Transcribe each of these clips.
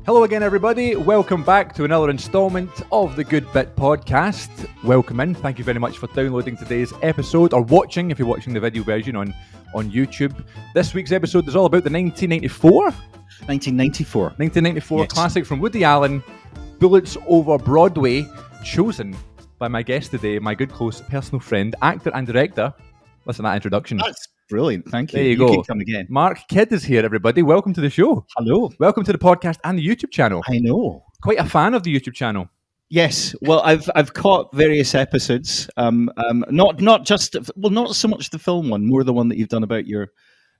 Hello again, everybody. Welcome back to another instalment of the Good Bit podcast. Welcome in. Thank you very much for downloading today's episode, or watching if you're watching the video version on YouTube. This week's episode is all about the 1994 Yes. classic from Woody Allen, Bullets Over Broadway, chosen by my guest today, my good close personal friend, actor and director. Listen to that introduction. That's brilliant. Thank you. There you go. Can come again. Mark Kydd is here, everybody. Welcome to the show. Hello. Welcome to the podcast and the YouTube channel. I know. Quite a fan of the YouTube channel. Yes. Well, I've caught various episodes. Not so much the film one, more the one that you've done about your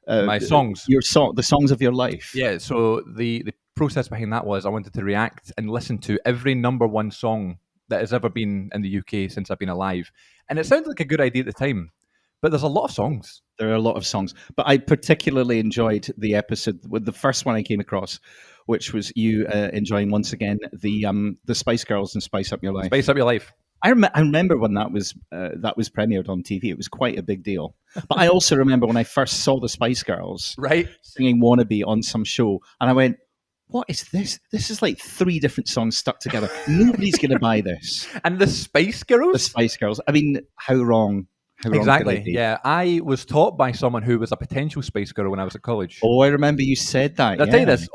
My songs. the songs of your life. Yeah, so the process behind that was I wanted to react and listen to every number one song that has ever been in the UK since I've been alive. And it sounded like a good idea at the time, but there's a lot of songs. There are a lot of songs, but I particularly enjoyed the episode with the first one I came across, which was you enjoying once again the Spice Girls and Spice Up Your Life. Spice Up Your Life. I remember when that was premiered on TV. It was quite a big deal. But I also remember when I first saw the Spice Girls Right. singing "Wannabe" on some show, and I went, "What is this? This is like 3 different songs stuck together. Nobody's going to buy this." And the Spice Girls? The Spice Girls. I mean, how wrong? Exactly. Could it be? Yeah, I was taught by someone who was a potential Spice Girl when I was at college. Oh, I remember you said that. Did I tell you this?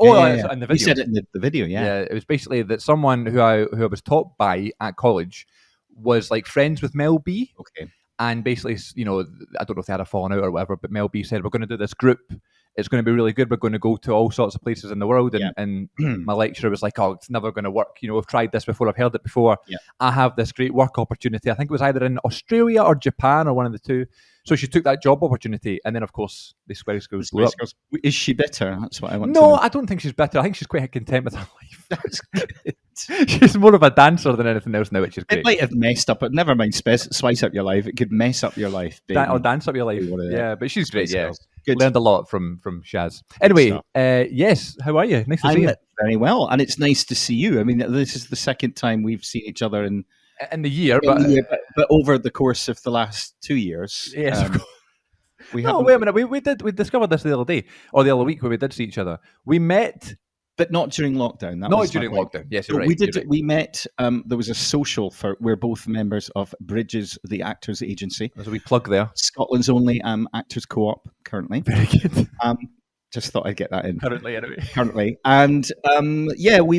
In the video. You said it in the video. Yeah. It was basically that someone who I was taught by at college was like friends with Mel B. Okay. And basically, you know, I don't know if they had a falling out or whatever, but Mel B said, we're going to do this group. It's going to be really good. We're going to go to all sorts of places in the world. And my lecturer was like, oh, it's never going to work. You know, we've tried this before. I've heard it before. Yeah. I have this great work opportunity. I think it was either in Australia or Japan or one of the two. So she took that job opportunity. And then, of course, the Spice Girls blew up. Is she bitter? That's what I want to No, know. I don't think she's bitter. I think she's quite content with her life. That's good. She's more of a dancer than anything else now, which is great. It might have messed up, but never mind Spice Up Your Life. It could mess up your life. Or dance up your life. Yeah, but she's great. Yeah. Good. Learned a lot from Shaz. Anyway, yes, how are you? Nice to see you. Very well, and it's nice to see you. I mean, this is the second time we've seen each other in the year, but over the course of the last 2 years. Yes, of course. Wait a minute. We discovered this the other day or the other week where we did see each other. We met, but not during lockdown. Not during lockdown. Yes, you're right. We did. We met. There was a social for. We're both members of Bridges, the actors agency. There's a wee plug there. Scotland's only actors co-op currently. Very good. Just thought I'd get that in. Currently, anyway. And we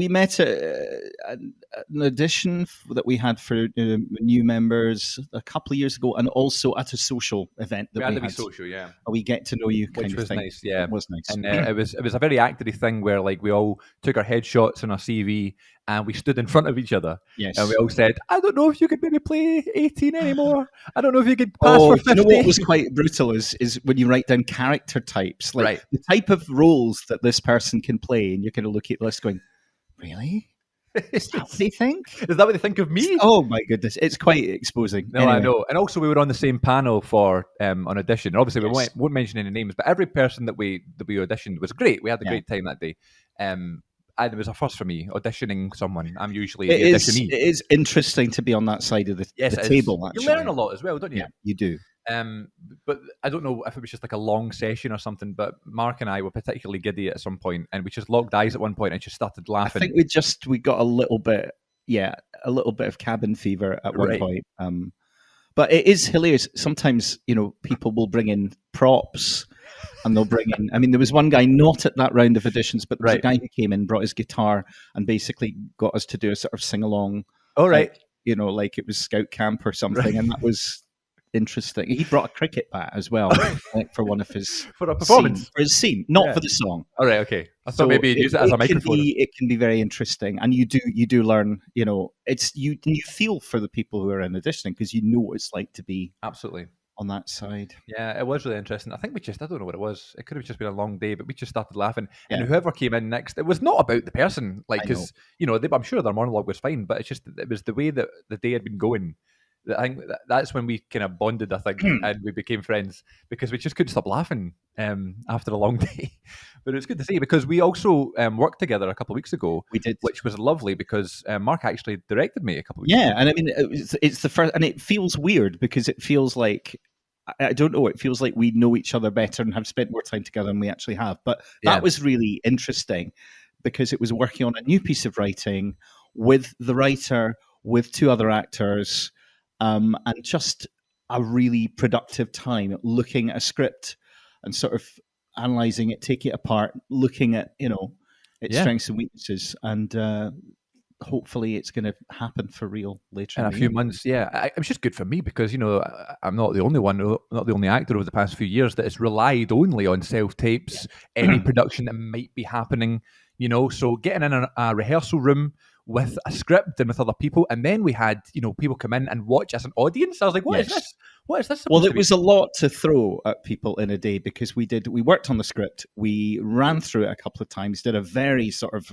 met at an audition that we had for new members a couple of years ago, and also at a social event that we had. Social, yeah. We get to know you, which was thing. Nice. Yeah, it was nice, and it was a very actory thing where like we all took our headshots and our CV. And we stood in front of each other. Yes. And we all said, I don't know if you could maybe play 18 anymore. I don't know if you could pass for 50. You know what was quite brutal is when you write down character types, like the type of roles that this person can play, and you're going to look at the list going, really? Is that what they think? Is that what they think of me? Oh my goodness. It's quite exposing. No, anyway. I know. And also we were on the same panel for an audition. And obviously we won't mention any names, but every person that we auditioned was great. We had a great time that day. And it was a first for me, auditioning someone. I'm usually the auditionee. It is interesting to be on that side of the table, actually. You learn a lot as well, don't you? Yeah, you do. But I don't know if it was just like a long session or something, but Mark and I were particularly giddy at some point, and we just locked eyes at one point and just started laughing. I think we got a little bit of cabin fever at one point. But it is hilarious. Sometimes, people will bring in props. And they'll bring in, there was one guy not at that round of auditions, but there was a guy who came in, brought his guitar, and basically got us to do a sort of sing-along. Oh, right. Like it was scout camp or something. Right. And that was interesting. He brought a cricket bat as well, like for one of his... For a performance? For his scene, not for the song. All right, okay. I thought maybe you'd use it as a microphone. It can be very interesting. And you do learn, it's you feel for the people who are in auditioning because you know what it's like to be... Absolutely. On that side. Yeah, it was really interesting. I think I don't know what it was. It could have just been a long day, but we just started laughing. Yeah. And whoever came in next, it was not about the person, like, because, I'm sure their monologue was fine, but it was the way that the day had been going. I think that's when we kind of bonded, I think, and we became friends because we just couldn't stop laughing after a long day. But it was good to see because we also worked together a couple of weeks ago. We did, which was lovely because Mark actually directed me a couple of weeks ago. Yeah, and it's the first, and it feels weird because it feels like, I don't know, it feels like we know each other better and have spent more time together than we actually have. But that was really interesting because it was working on a new piece of writing with the writer, with 2 other actors, and just a really productive time looking at a script and sort of analyzing it, taking it apart, looking at, its strengths and weaknesses, and hopefully it's going to happen for real later in a few months. Yeah, it was just good for me because I'm not the only one, not the only actor over the past few years that has relied only on self tapes, any production that might be happening. So getting in a rehearsal room with a script and with other people, and then we had people come in and watch as an audience. I was like, what is this? What is this supposed to be? Well, it was a lot to throw at people in a day because we worked on the script, we ran through it a couple of times, did a very sort of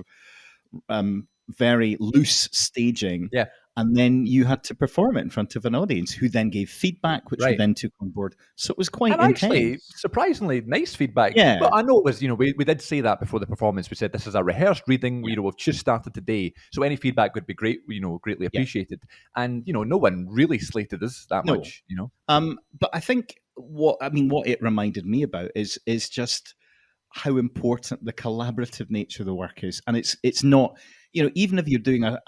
very loose staging, and then you had to perform it in front of an audience who then gave feedback, which we then took on board. So it was quite intense. Actually, surprisingly nice feedback. Yeah. But I know it was, we did say that before the performance. We said this is a rehearsed reading. We've just started today, so any feedback would be great. Greatly appreciated. And no one really slated us that much. But I think what it reminded me about is just how important the collaborative nature of the work is, and it's not. Even if you're doing a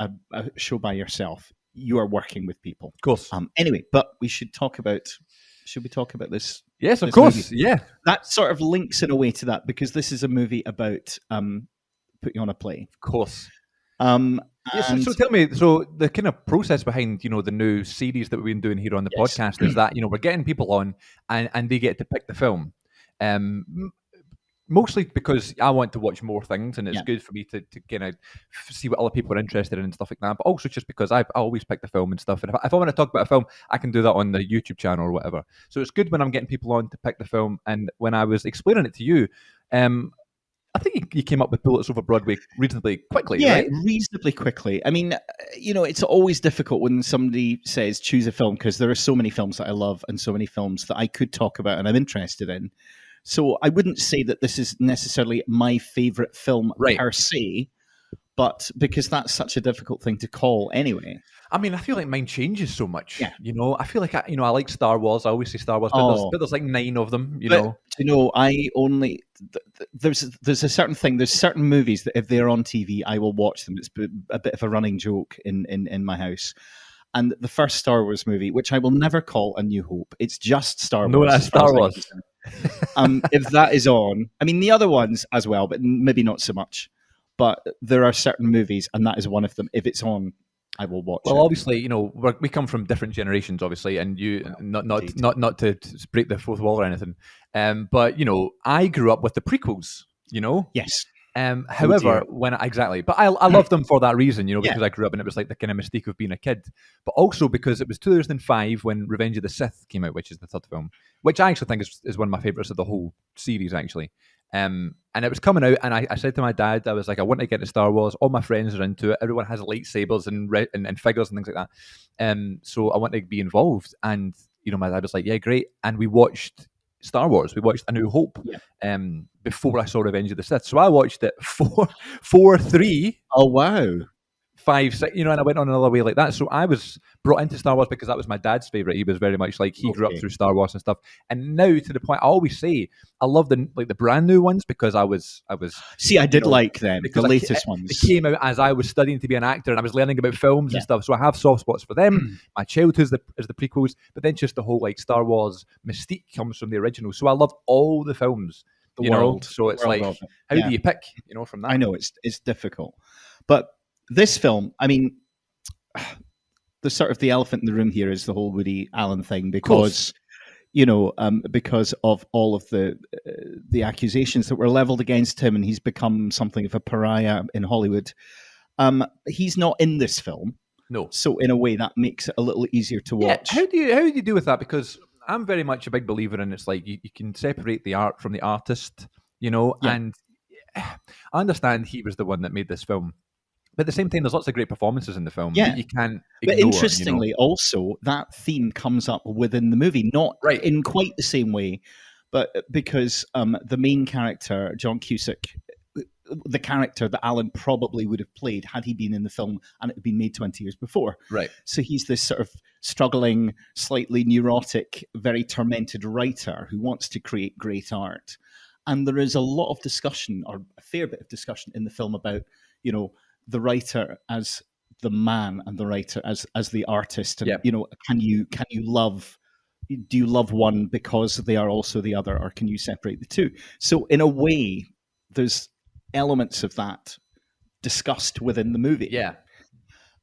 show by yourself, you are working with people. Of course. Anyway, but should we talk about this? Yes, of course. Movie? Yeah. That sort of links in a way to that because this is a movie about putting on a play. Of course. So tell me, so the kind of process behind, the new series that we've been doing here on the podcast is that, we're getting people on and they get to pick the film. Mostly because I want to watch more things, and it's good for me to kind of see what other people are interested in and stuff like that. But also just because I always pick the film and stuff. And if I want to talk about a film, I can do that on the YouTube channel or whatever. So it's good when I'm getting people on to pick the film. And when I was explaining it to you, I think you came up with Bullets Over Broadway reasonably quickly, right? Yeah, reasonably quickly. I mean, it's always difficult when somebody says choose a film because there are so many films that I love and so many films that I could talk about and I'm interested in. So I wouldn't say that this is necessarily my favorite film per se, but because that's such a difficult thing to call anyway. I mean, I feel like mine changes so much. Yeah. I feel like I like Star Wars. I always say Star Wars, but there's like 9 of them. I only there's a certain thing. There's certain movies that if they're on TV, I will watch them. It's a bit of a running joke in my house. And the first Star Wars movie, which I will never call A New Hope, it's just Star Wars. No, that's Star Wars. If that is on, I mean the other ones as well, but maybe not so much. But there are certain movies, and that is one of them. If it's on, I will watch it. Well, obviously, we come from different generations, obviously, and not to break the fourth wall or anything. But I grew up with the prequels. Yes. However, but I love them for that reason, because I grew up and it was like the kind of mystique of being a kid, but also because it was 2005 when Revenge of the Sith came out, which is the third film, which I actually think is one of my favorites of the whole series, actually. And it was coming out, and I said to my dad, I was like, I want to get into Star Wars. All my friends are into it. Everyone has lightsabers and figures and things like that. So I want to be involved. And my dad was like, yeah, great. And we watched Star Wars. We watched A New Hope before I saw Revenge of the Sith. So I watched it 4, 3. Oh, wow. 5, 6, and I went on another way like that. So I was brought into Star Wars because that was my dad's favorite. He was very much like, he grew up through Star Wars and stuff. And now to the point, I always say I love the brand new ones because I was. See, I did like them, the latest ones. They came out as I was studying to be an actor and I was learning about films and stuff. So I have soft spots for them. My childhood is the prequels, but then just the whole Star Wars mystique comes from the original. So I love all the films. The world. So it's like, how do you pick? From that. I know it's difficult, but. This film, I mean, the sort of the elephant in the room here is the whole Woody Allen thing because, because of all of the accusations that were leveled against him, and he's become something of a pariah in Hollywood. He's not in this film, no. So in a way, that makes it a little easier to watch. How do you do with that? Because I'm very much a big believer in it's like you can separate the art from the artist, and I understand he was the one that made this film. But at the same time, there's lots of great performances in the film that you can't ignore. But interestingly, also, that theme comes up within the movie, not in quite the same way, but because the main character, John Cusack, the character that Alan probably would have played had he been in the film and it had been made 20 years before. Right. So he's this sort of struggling, slightly neurotic, very tormented writer who wants to create great art. And there is a lot of discussion, or a fair bit of discussion in the film about, the writer as the man and the writer as the artist. And, can you love, do you love one because they are also the other, or can you separate the two? So in a way, there's elements of that discussed within the movie. Yeah.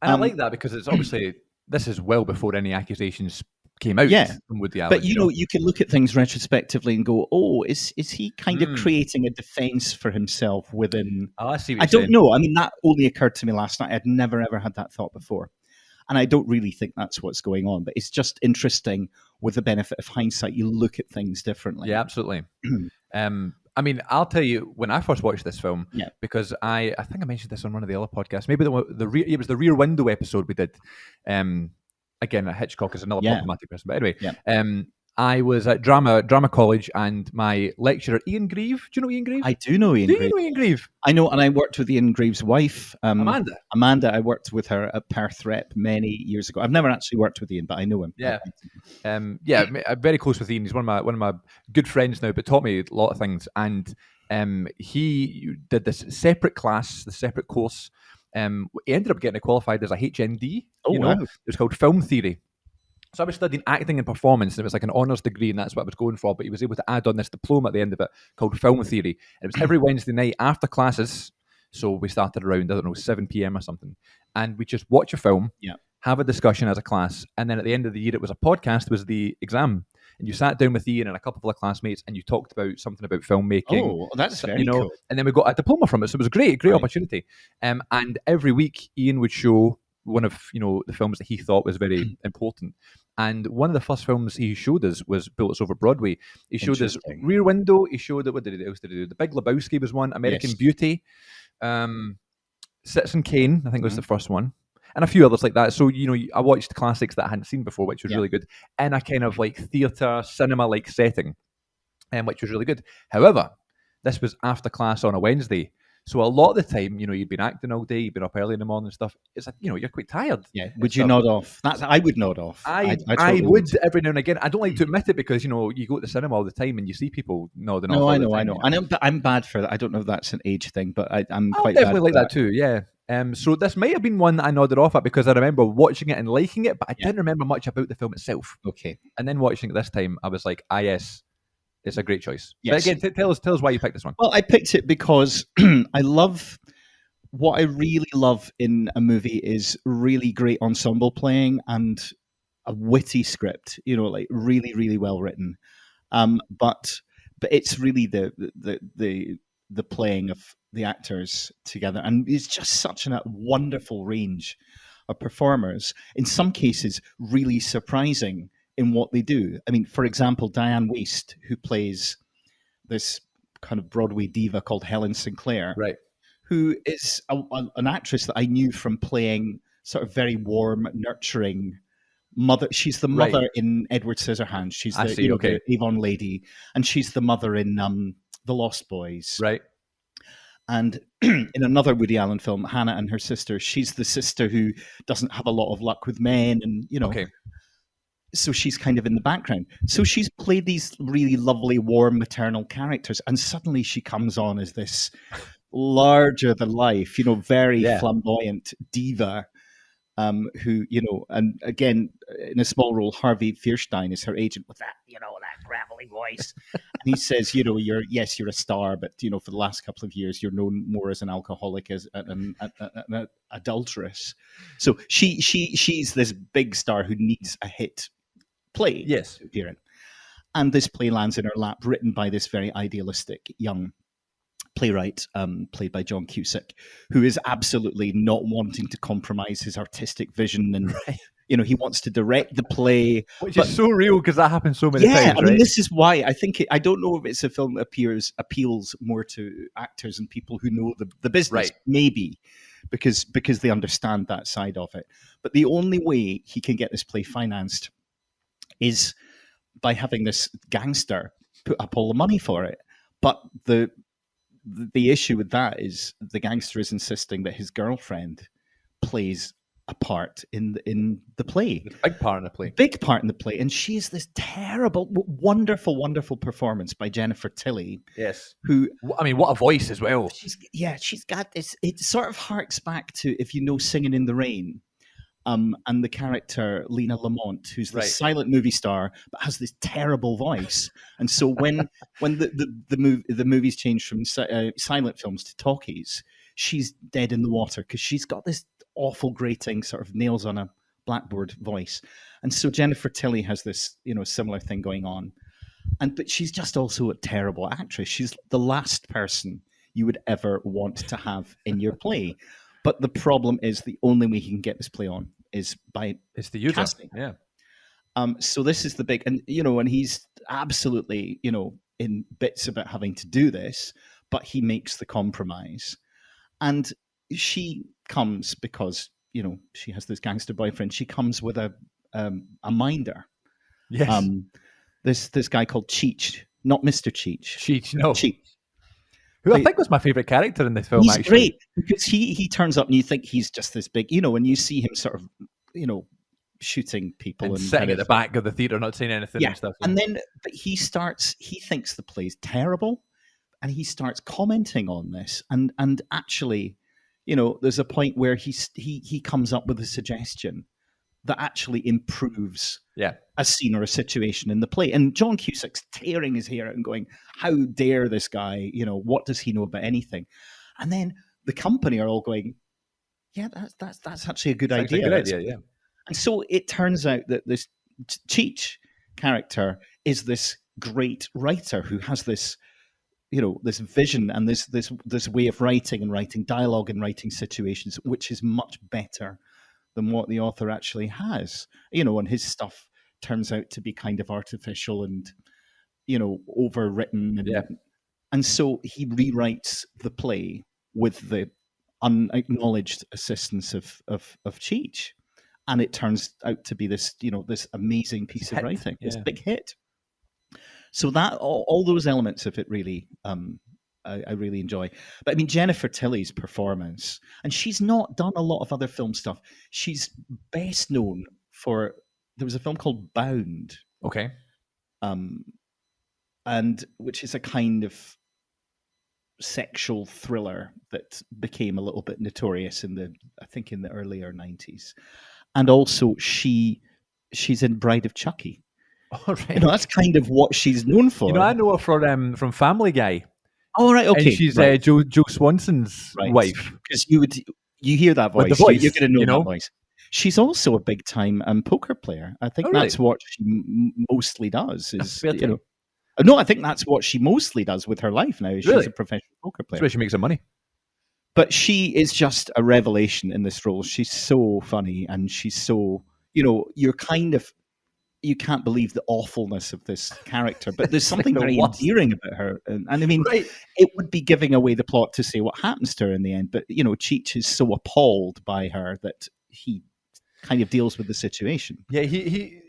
And I like that because it's obviously, this is well before any accusations came out from Woody Allen. But you can look at things retrospectively and go, "Oh, is he kind of creating a defense for himself within?" Oh, I see. I don't know. I mean, that only occurred to me last night. I'd never ever had that thought before, and I don't really think that's what's going on. But it's just interesting. With the benefit of hindsight, you look at things differently. Yeah, absolutely. I mean, I'll tell you, when I first watched this film, because I think I mentioned this on one of the other podcasts. Maybe it was the Rear Window episode we did. Again, Hitchcock is another problematic person, but anyway, I was at drama college, and my lecturer Ian Grieve. Do you know Ian Grieve? I do know Ian. Do you know Ian Grieve? I know, and I worked with Ian Grieve's wife, Amanda. Amanda. I worked with her at Perth Rep many years ago. I've never actually worked with Ian, but I know him. Yeah, I'm very close with Ian. He's one of my good friends now, but taught me a lot of things. And he did this separate class, the separate course. He ended up getting qualified as a HND. Wow. It was called film theory. So I was studying acting and performance, and it was like an honours degree, and that's what I was going for. But he was able to add on this diploma at the end of it called film theory. And it was every Wednesday night after classes. So we started around, 7 p.m. or something. And we just watch a film, have a discussion as a class. And then at the end of the year, it was a podcast, was the exam. And you sat down with Ian and a couple of classmates, and you talked about something about filmmaking. Oh, that's very cool. And then we got a diploma from it. So it was a great opportunity. And every week, Ian would show one of the films that he thought was very important. And one of the first films he showed us was Bullets Over Broadway. He showed us Rear Window. He showed what else did he do? The Big Lebowski was one. American Beauty. Citizen Kane, I think was the first one. And a few others like that. So, I watched classics that I hadn't seen before, which was really good, in a kind of like theatre, cinema-like setting, which was really good. However, this was after class on a Wednesday. So a lot of the time, you'd been acting all day, you'd been up early in the morning and stuff. It's like, you're quite tired. Yeah. Would you nod off? I would nod off. I totally would every now and again. I don't like to admit it because, you go to the cinema all the time and you see people nodding off. I know. But I'm bad for that. I don't know if that's an age thing, but I'm quite definitely bad like that too, yeah. So this might have been one that I nodded off at because I remember watching it and liking it, but I didn't remember much about the film itself. Okay. And then watching it this time, I was like, yes, it's a great choice. Yes. But again, tell us why you picked this one. Well, I picked it because what I really love in a movie is really great ensemble playing and a witty script, like really, really well written. But it's really the playing of the actors together, and it's just such a wonderful range of performers. In some cases, really surprising in what they do. I mean, for example, Diane Wiest, who plays this kind of Broadway diva called Helen Sinclair, right? Who is an actress that I knew from playing sort of very warm, nurturing mother. She's the mother in Edward Scissorhands. She's the Avon lady, and she's the mother in The Lost Boys. Right. And in another Woody Allen film, Hannah and her sister, she's the sister who doesn't have a lot of luck with men, and so she's kind of in the background. So she's played these really lovely, warm, maternal characters, and suddenly she comes on as this larger than life, very flamboyant diva, who, and again, in a small role, Harvey Fierstein is her agent with that, that gravelly voice. And he says, you're a star, but, for the last couple of years, you're known more as an alcoholic, as an adulteress. So she's this big star who needs a hit play to appear in. And this play lands in her lap, written by this very idealistic young playwright, played by John Cusack, who is absolutely not wanting to compromise his artistic vision, and he wants to direct the play, which is so real because that happens so many times. Yeah, I mean, this is why I think I don't know if it's a film that appeals more to actors and people who know the business, maybe because they understand that side of it. But the only way he can get this play financed is by having this gangster put up all the money for it. But the issue with that is the gangster is insisting that his girlfriend plays a part in the play. It's a big part in the play. Big part in the play. And she is this terrible, wonderful, wonderful performance by Jennifer Tilly. Yes. Who, I mean, what a voice as well. She's got this, it sort of harks back to, if you know, Singing in the Rain. And the character Lena Lamont, who's the silent movie star, but has this terrible voice. And so when the movies change from silent films to talkies, she's dead in the water because she's got this awful grating sort of nails on a blackboard voice. And so Jennifer Tilly has this, similar thing going on. But she's just also a terrible actress. She's the last person you would ever want to have in your play. But the problem is the only way he can get this play on is by casting. Yeah. So this is the big, and he's absolutely, in bits about having to do this, but he makes the compromise. And she comes because, she has this gangster boyfriend. She comes with a minder. Yes. This guy called Cheech, not Mr. Cheech. Cheech. Who I think was my favourite character in this film, he's actually. Great, because he turns up and you think he's just this big, and you see him sort of, shooting people. And sitting at the back of the theatre, not saying anything and stuff. And then, but he thinks the play's terrible, and he starts commenting on this. And actually, there's a point where he comes up with a suggestion that actually improves a scene or a situation in the play. And John Cusack's tearing his hair out and going, how dare this guy, what does he know about anything? And then the company are all going, yeah, that's actually a good idea. A good idea, yeah. And so it turns out that this Cheech character is this great writer who has this, this vision and this way of writing and writing dialogue and writing situations, which is much better than what the author actually has, and his stuff turns out to be kind of artificial and, overwritten. And so he rewrites the play with the unacknowledged assistance of Cheech. And it turns out to be this, this amazing piece of writing, this big hit. So that all those elements of it really, I really enjoy. But I mean, Jennifer Tilly's performance, and she's not done a lot of other film stuff. She's best known for, there was a film called Bound. Okay. And which is a kind of sexual thriller that became a little bit notorious in the earlier 90s. And also she's in Bride of Chucky. All right. That's kind of what she's known for. I know her from Family Guy. Oh, right, okay. And she's Joe Swanson's wife. Because you hear that voice. With the voice, you're going to know that voice. She's also a big time poker player. I think that's what she mostly does. No, I think that's what she mostly does with her life now. She's a professional poker player. That's where she makes her money. But she is just a revelation in this role. She's so funny, and she's so, you're kind of, you can't believe the awfulness of this character, but there's something very endearing about her. And I mean, it would be giving away the plot to say what happens to her in the end, but, Cheech is so appalled by her that he kind of deals with the situation. Yeah,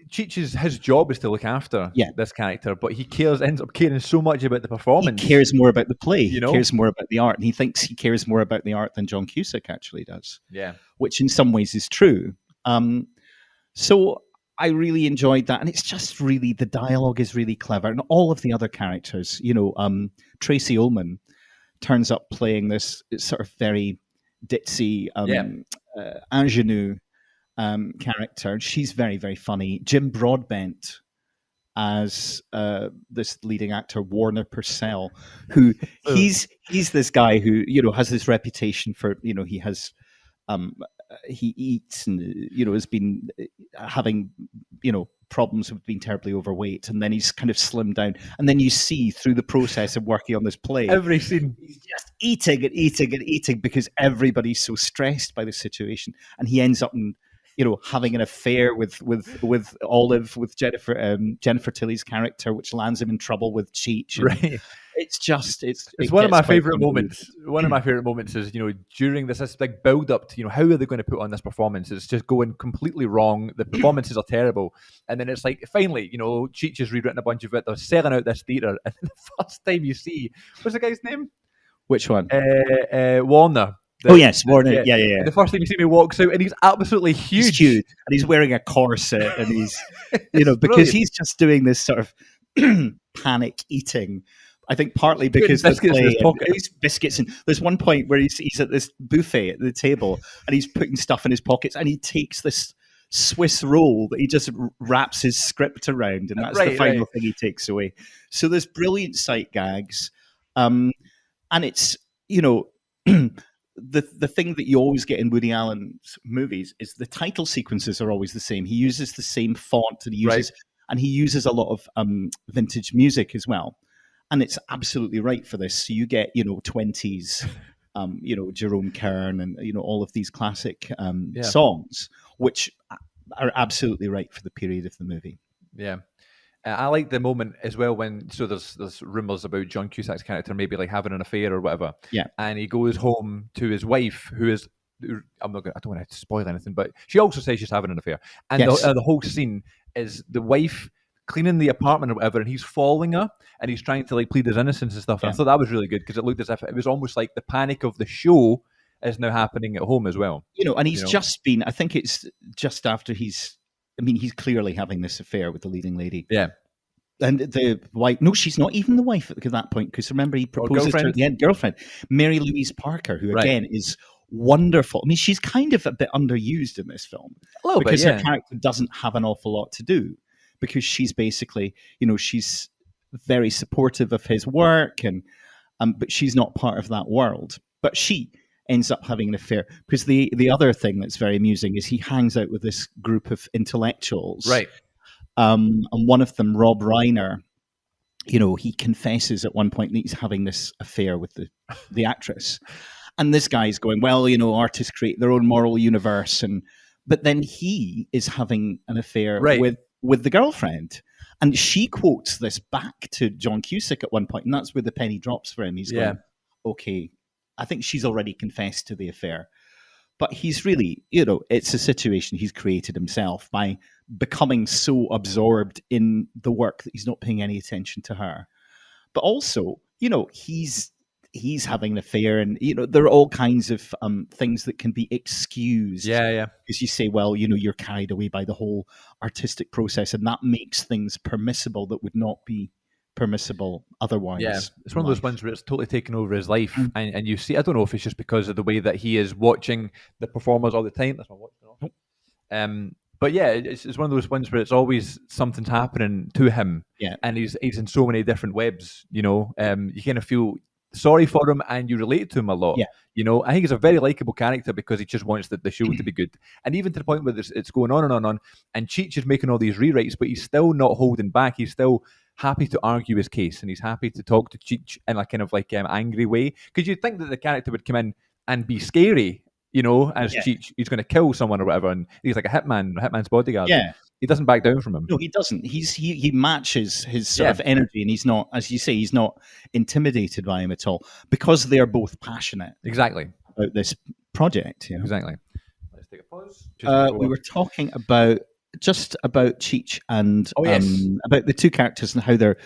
Cheech's his job is to look after this character, but he ends up caring so much about the performance. He cares more about the play. He cares more about the art, and he thinks he cares more about the art than John Cusack actually does. Yeah, which in some ways is true. So I really enjoyed that, and it's just really, the dialogue is really clever, and all of the other characters. Tracy Ullman turns up playing this sort of very ditzy ingenue character. She's very, very funny. Jim Broadbent as this leading actor, Warner Purcell, who he's this guy who has this reputation for he has he eats and has been having problems with being terribly overweight, and then he's kind of slimmed down, and then you see through the process of working on this play, every scene he's just eating and eating and eating because everybody's so stressed by the situation, and he ends up having an affair with Olive, with Jennifer Tilly's character, which lands him in trouble with Cheech. Right. It's one of my favorite moments. One of my favorite moments is during this big build up to how are they going to put on this performance? It's just going completely wrong. The performances are terrible, and then it's like finally Cheech has rewritten a bunch of it. They're selling out this theater, and the first time you see, what's the guy's name? Which one? Warner. yes, Warner. Yeah. And the first time you see him, he walks out, and he's absolutely huge. He's huge, and he's wearing a corset, and he's, because brilliant. he's just doing this sort of panic eating. I think partly because biscuits in his pocket. Biscuits, and there's one point where he's at this buffet at the table, and he's putting stuff in his pockets, and he takes this Swiss roll that he just wraps his script around, and that's the final thing he takes away. So there's brilliant sight gags, and it's the thing that you always get in Woody Allen's movies is the title sequences are always the same. He uses the same font, and he uses a lot of vintage music as well. And it's absolutely right for this. So you get, 20s, Jerome Kern and, all of these classic songs, which are absolutely right for the period of the movie. Yeah. I like the moment as well when, there's rumours about John Cusack's character maybe like having an affair or whatever. Yeah. And he goes home to his wife, who is, I don't want to spoil anything, but she also says she's having an affair. And the whole scene is the wife cleaning the apartment or whatever, and he's following her, and he's trying to like plead his innocence and stuff. And I thought that was really good because it looked as if it was almost like the panic of the show is now happening at home as well. And he's just been, I think it's just after he's clearly having this affair with the leading lady. Yeah. And the wife, no, she's not even the wife at that point, because remember, he proposes to her at the end, girlfriend, Mary Louise Parker, who again is wonderful. I mean, she's kind of a bit underused in this film. A little bit, because her character doesn't have an awful lot to do. Because she's basically, she's very supportive of his work, and but she's not part of that world. But she ends up having an affair, because the other thing that's very amusing is he hangs out with this group of intellectuals, right? And one of them, Rob Reiner, he confesses at one point that he's having this affair with the actress, and this guy's going, well, artists create their own moral universe, but then he is having an affair with the girlfriend. And she quotes this back to John Cusack at one point, and that's where the penny drops for him. He's going, okay, I think she's already confessed to the affair. But he's really, it's a situation he's created himself by becoming so absorbed in the work that he's not paying any attention to her. But also, he's having an affair, and there are all kinds of things that can be excused. Because you say, well, you're carried away by the whole artistic process, and that makes things permissible that would not be permissible otherwise. Yeah, it's one of those ones where it's totally taken over his life, and you see, I don't know if it's just because of the way that he is watching the performers all the time. That's not watching. But yeah, it's one of those ones where it's always something's happening to him, and he's in so many different webs. You kind of feel sorry for him, and you relate to him a lot. I think he's a very likable character because he just wants the show to be good, and even to the point where it's going on and on and on. And Cheech is making all these rewrites, but he's still not holding back. He's still happy to argue his case, and he's happy to talk to Cheech in a kind of like angry way, because you'd think that the character would come in and be scary, as Cheech, he's going to kill someone or whatever, and he's like a hitman's bodyguard. He doesn't back down from him. No, he doesn't. He matches his sort of energy, and he's not, as you say, he's not intimidated by him at all, because they are both passionate. Exactly. About this project. Exactly. Let's take a pause. We were talking about Cheech and about the two characters and how they're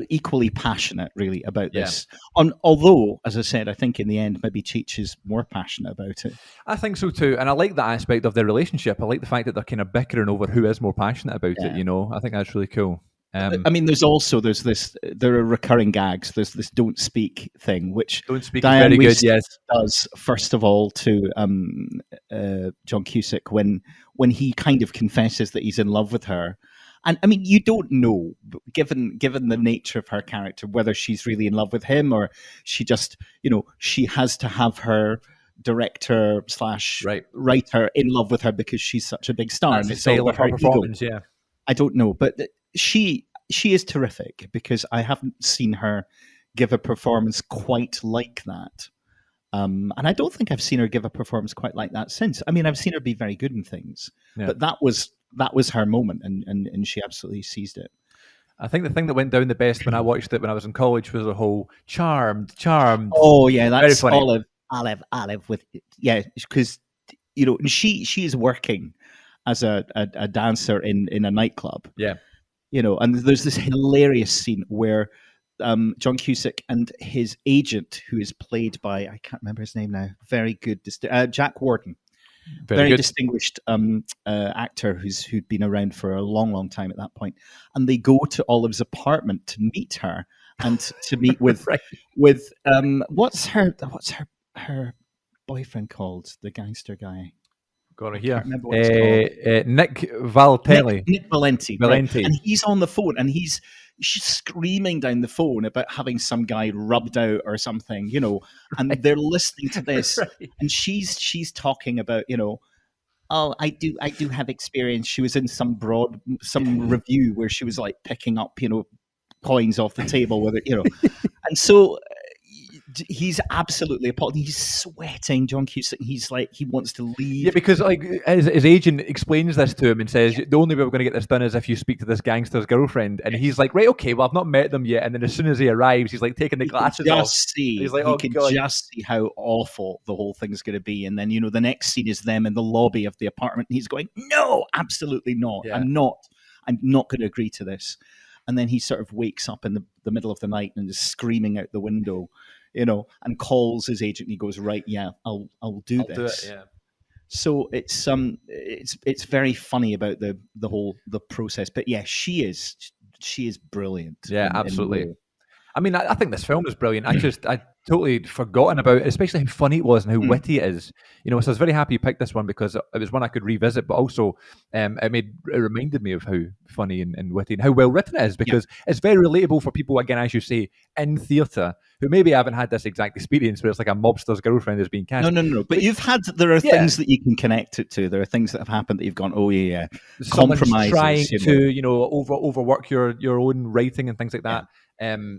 equally passionate, really, about this. Although, as I said, I think in the end maybe Cheech is more passionate about it. I think so too, and I like that aspect of their relationship. I like the fact that they're kind of bickering over who is more passionate about it. I think that's really cool. There are recurring gags. There's this "don't speak" thing, which "don't speak" Diane is very Weiss good. Yes, does first of all to John Cusack when he kind of confesses that he's in love with her, and I mean, you don't know, given the nature of her character, whether she's really in love with him or she just she has to have her director / writer in love with her because she's such a big star. That's and it's all her performance. Ego. I don't know, but she is terrific, because I haven't seen her give a performance quite like that. And I don't think I've seen her give a performance quite like that since. I mean, I've seen her be very good in things, but that was her moment, and she absolutely seized it. I think the thing that went down the best when I watched it when I was in college was the whole charmed. Oh yeah, that's Olive with because she is working as a dancer in a nightclub. Yeah. And there's this hilarious scene where John Cusack and his agent, who is played by, I can't remember his name now, very good, Jack Warden. Very distinguished actor who'd been around for a long, long time at that point. And they go to Olive's apartment to meet her and to meet with Right. with what's her boyfriend called, the gangster guy. Got it here. Remember what it's called. Nick Valtelli. Nick Valenti. Valenti. Right. And he's on the phone and she's screaming down the phone about having some guy rubbed out or something, and they're listening to this Right. and she's talking about, oh, I do have experience. She was in some review where she was like picking up, coins off the table with it, and so he's absolutely appalled. He's sweating, John Cusack. He's like, he wants to leave. Yeah, because like his agent explains this to him and says, the only way we're going to get this done is if you speak to this gangster's girlfriend. And he's like, right, okay, well, I've not met them yet. And then as soon as he arrives, he's like taking the glasses off. He's like, he can just see how awful the whole thing's going to be. And then, the next scene is them in the lobby of the apartment. And he's going, no, absolutely not. Yeah. I'm not going to agree to this. And then he sort of wakes up in the middle of the night and is screaming out the window, and calls his agent. And he goes, right, yeah, I'll do this. Do it, yeah. So it's very funny about the process. But yeah, she is brilliant. Yeah, absolutely. I mean, I think this film is brilliant. I totally forgotten about it, especially how funny it was and how witty it is. So I was very happy you picked this one because it was one I could revisit, but also it reminded me of how funny and witty and how well written it is, because it's very relatable for people, again, as you say, in theatre who maybe haven't had this exact experience where it's like a mobster's girlfriend is being cast. No. But there are things that you can connect it to. There are things that have happened that you've gone, oh yeah. Compromises, trying to overwork your own writing and things like that.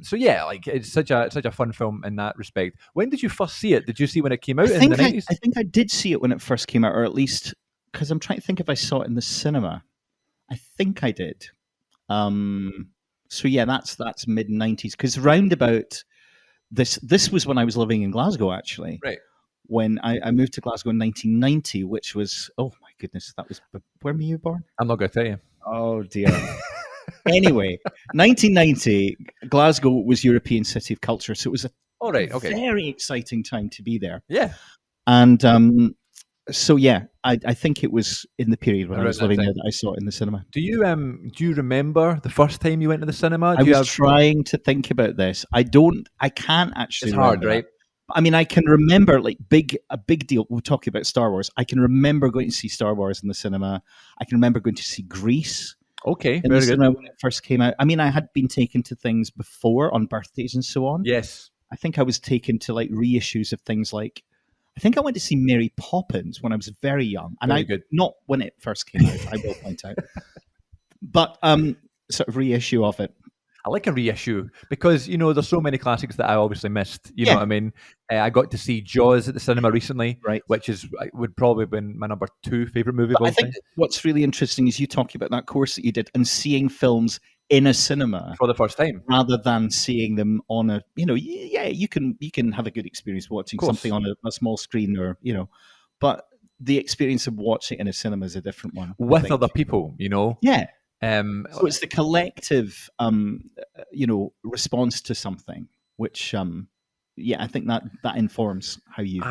So yeah, like it's such a fun film in that respect. When did you first see it? Did you see when it came out in the 90s? I think I did see it when it first came out, or at least because I'm trying to think if I saw it in the cinema. I think I did. So yeah, that's mid 90s, because round about this was when I was living in Glasgow, actually. Right. When I moved to Glasgow in 1990, which was, oh my goodness, that was, when were you born? I'm not going to tell you. Oh dear. Anyway, 1990, Glasgow was European City of Culture, so it was a very exciting time to be there. Yeah. And so yeah, I think it was in the period when I was living there that I saw it in the cinema. Do you remember the first time you went to the cinema? I was trying to think about this. I can't actually. It's hard, right? I mean, I can remember a big deal. We're talking about Star Wars. I can remember going to see Star Wars in the cinema. I can remember going to see Grease. Okay, in very the good. cinema when it first came out. I mean, I had been taken to things before on birthdays and so on. Yes. I think I was taken to like reissues of things like, I think I went to see Mary Poppins when I was very young. And not when it first came out, I will point out. But sort of reissue of it. I like a reissue because, there's so many classics that I obviously missed. You know what I mean? I got to see Jaws at the cinema recently, right? Which would probably have been my number 2 favourite movie. I think what's really interesting is you talking about that course that you did and seeing films in a cinema for the first time, rather than seeing them on a, you can have a good experience watching something on a small screen or, but the experience of watching it in a cinema is a different one. With other people, Yeah. So it's the collective, response to something, which, I think that informs how you.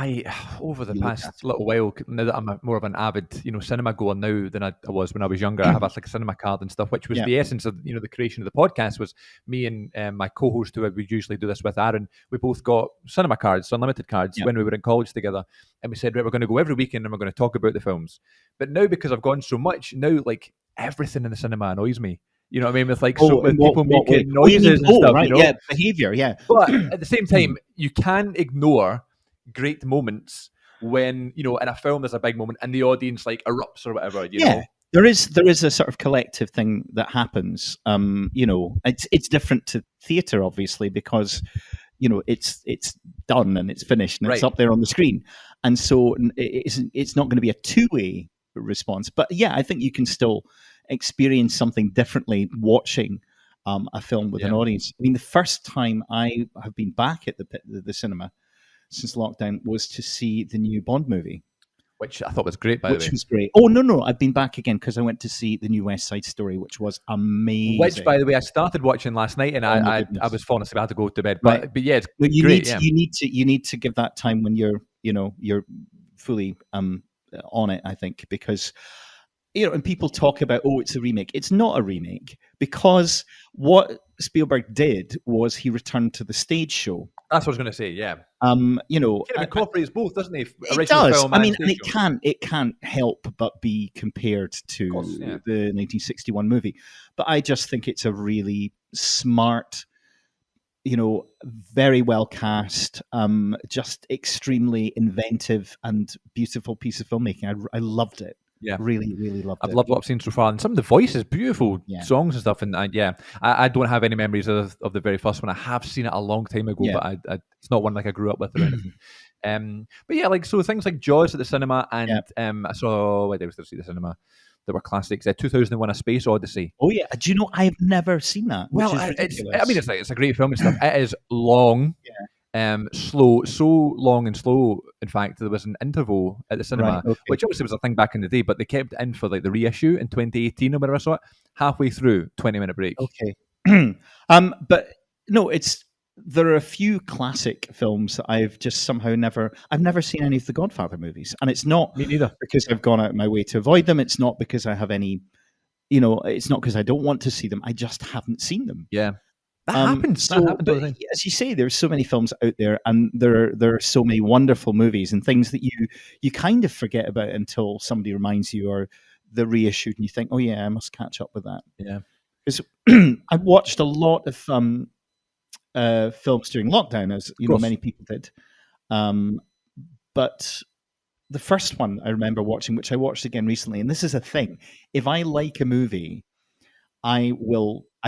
Over the past little while, now that I'm more of an avid, cinema goer now than I was when I was younger, I have a cinema card and stuff, which was the essence of, the creation of the podcast. Was me and my co-host, who we usually do this with, Aaron. We both got cinema cards, unlimited cards, when we were in college together, and we said, right, we're going to go every weekend and we're going to talk about the films. But now, because I've gone so much, now like everything in the cinema annoys me. You know what I mean? With people making noises and stuff. Right, yeah, behavior, yeah. But at the same time, you can ignore great moments when, in a film there's a big moment and the audience erupts or whatever, you know? There is a sort of collective thing that happens. It's different to theatre, obviously, because, it's done and it's finished and it's up there on the screen. And so it's not going to be a two-way response. But yeah, I think you can still experience something differently watching a film with an audience. I mean, the first time I have been back at the cinema since lockdown was to see the new Bond movie. which I thought was great, by the way. Which was great. Oh, no, I've been back again because I went to see the new West Side Story, which was amazing. Which, by the way, I started watching last night, and I was falling asleep. I had to go to bed. But yeah, it's great. You need to give that time when you're fully on it, I think, because and people talk about, it's a remake. It's not a remake, because what Spielberg did was he returned to the stage show. That's what I was going to say. Yeah. It incorporates both, doesn't he? It does. I mean, and it can't help but be compared to the 1961 movie. But I just think it's a really smart, very well cast, just extremely inventive and beautiful piece of filmmaking. I loved it. Yeah, really, really loved it. I've loved what I've seen so far, and some of the voices, beautiful songs and stuff. And I don't have any memories of the very first one. I have seen it a long time ago, but it's not one like I grew up with or anything. But yeah, so things like Jaws at the cinema, and I saw where did I see the cinema? There were classics. 2001: A Space Odyssey. Oh yeah, do you know I've never seen that? Well, it's a great film and stuff. It is long. Slow, so long and slow. In fact, there was an interval at the cinema, which obviously was a thing back in the day, but they kept it in for the reissue in 2018 or whatever I saw it. Halfway through, 20-minute break. Okay. But no, there are a few classic films that I've just somehow I've never seen any of the Godfather movies, and it's not me neither because I've gone out of my way to avoid them. It's not because I have any, it's not because I don't want to see them. I just haven't seen them. Yeah. That happens. But as you say, there's so many films out there, and there are so many wonderful movies and things that you kind of forget about until somebody reminds you, or they're reissued, and you think, oh yeah, I must catch up with that. Yeah, because I watched a lot of films during lockdown, as many people did. But the first one I remember watching, which I watched again recently, and this is a thing: if I like a movie, I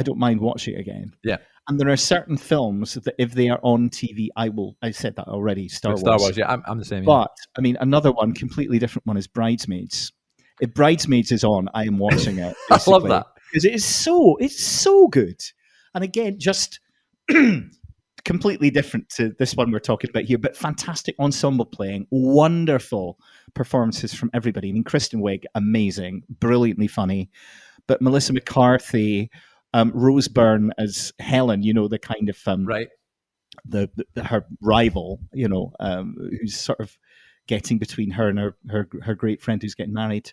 don't mind watching it again. Yeah. And there are certain films that if they are on TV, I said that already, Star Wars, yeah, I'm the same. Yeah. But, I mean, another one, completely different one, is Bridesmaids. If Bridesmaids is on, I am watching it. I love that. Because it's so good. And again, just completely different to this one we're talking about here, but fantastic ensemble playing, wonderful performances from everybody. I mean, Kristen Wiig, amazing, brilliantly funny. But Melissa McCarthy, Rose Byrne as Helen, the kind of her rival, who's sort of getting between her and her great friend who's getting married,